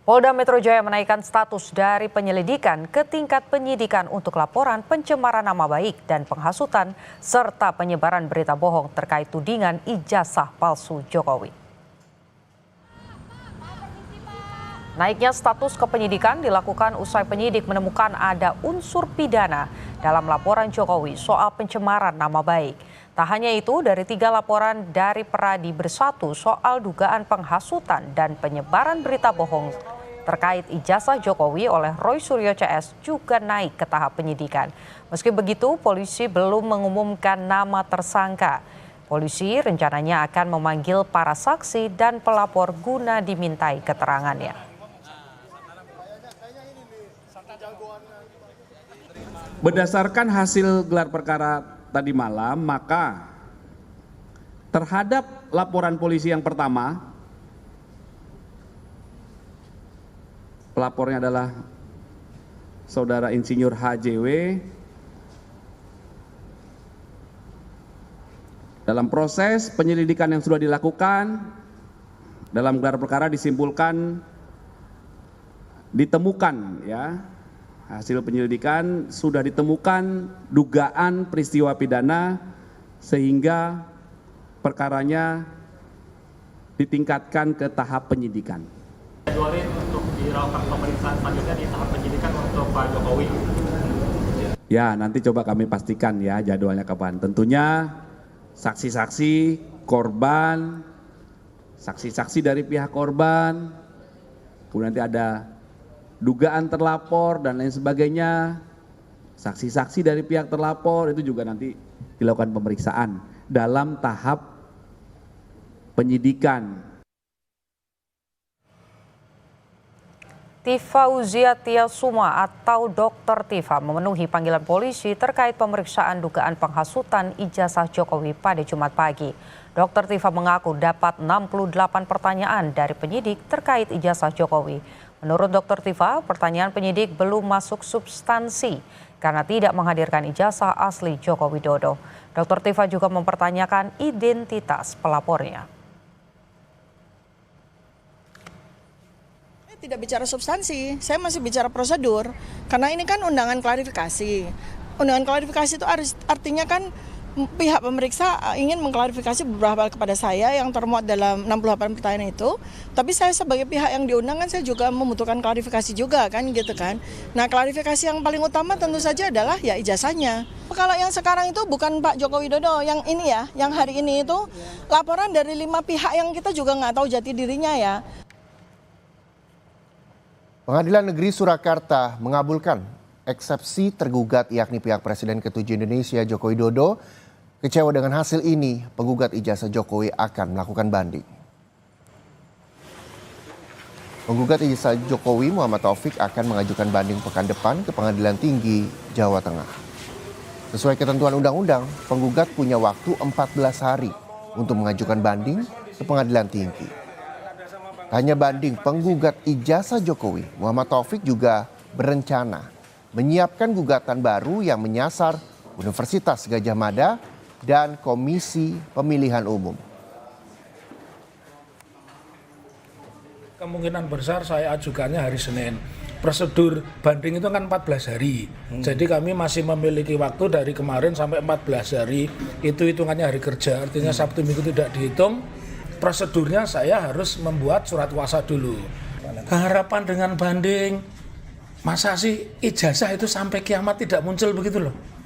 Polda Metro Jaya menaikkan status dari penyelidikan ke tingkat penyidikan untuk laporan pencemaran nama baik dan penghasutan serta penyebaran berita bohong terkait tudingan ijazah palsu Jokowi. Naiknya status ke penyidikan dilakukan usai penyidik menemukan ada unsur pidana dalam laporan Jokowi soal pencemaran nama baik. Tak hanya itu, dari 3 laporan dari Peradi Bersatu soal dugaan penghasutan dan penyebaran berita bohong terkait ijazah Jokowi oleh Roy Suryo CS juga naik ke tahap penyidikan. Meski begitu, polisi belum mengumumkan nama tersangka. Polisi rencananya akan memanggil para saksi dan pelapor guna dimintai keterangannya. Berdasarkan hasil gelar perkara tadi malam, maka terhadap laporan polisi yang pertama, pelapornya adalah Saudara Insinyur HJW. Dalam proses penyelidikan yang sudah dilakukan, dalam gelar perkara disimpulkan ditemukan hasil penyelidikan sudah ditemukan dugaan peristiwa pidana sehingga perkaranya ditingkatkan ke tahap penyidikan. Jadwalin untuk dilakukan pemeriksaan selanjutnya di tahap penyidikan untuk Pak Jokowi. Ya, nanti coba kami pastikan ya jadwalnya kapan. Tentunya saksi-saksi korban, saksi-saksi dari pihak korban, kemudian nanti ada dugaan terlapor dan lain sebagainya, saksi-saksi dari pihak terlapor itu juga nanti dilakukan pemeriksaan dalam tahap penyidikan. Tifa Uziatiasuma atau Dr. Tifa memenuhi panggilan polisi terkait pemeriksaan dugaan penghasutan ijazah Jokowi pada Jumat pagi. Dr. Tifa mengaku dapat 68 pertanyaan dari penyidik terkait ijazah Jokowi. Menurut Dr. Tifa, pertanyaan penyidik belum masuk substansi karena tidak menghadirkan ijazah asli Joko Widodo. Dr. Tifa juga mempertanyakan identitas pelapornya. Tidak bicara substansi, saya masih bicara prosedur. Karena ini kan undangan klarifikasi. Undangan klarifikasi itu artinya kan pihak pemeriksa ingin mengklarifikasi beberapa hal kepada saya yang termuat dalam 68 pertanyaan itu. Tapi saya sebagai pihak yang diundang kan saya juga membutuhkan klarifikasi juga kan gitu kan. Nah, klarifikasi yang paling utama tentu saja adalah ya ijazahnya. Kalau yang sekarang itu bukan Pak Joko Widodo, yang ini ya, yang hari ini itu laporan dari 5 pihak yang kita juga nggak tahu jati dirinya ya. Pengadilan Negeri Surakarta mengabulkan eksepsi tergugat yakni pihak Presiden ke-7 Indonesia Joko Widodo. Kecewa dengan hasil ini, penggugat ijazah Jokowi akan melakukan banding. Penggugat ijazah Jokowi Muhammad Taufik akan mengajukan banding pekan depan ke Pengadilan Tinggi Jawa Tengah. Sesuai ketentuan undang-undang, penggugat punya waktu 14 hari untuk mengajukan banding ke Pengadilan Tinggi. Hanya banding penggugat ijazah Jokowi, Muhammad Taufik juga berencana menyiapkan gugatan baru yang menyasar Universitas Gadjah Mada dan Komisi Pemilihan Umum. Kemungkinan besar saya ajukannya hari Senin. Prosedur banding itu kan 14 hari. Jadi kami masih memiliki waktu dari kemarin sampai 14 hari. Itu hitungannya hari kerja, artinya Sabtu Minggu tidak dihitung. Prosedurnya saya harus membuat surat kuasa dulu. Harapan dengan banding, masa sih ijazah itu sampai kiamat tidak muncul begitu loh.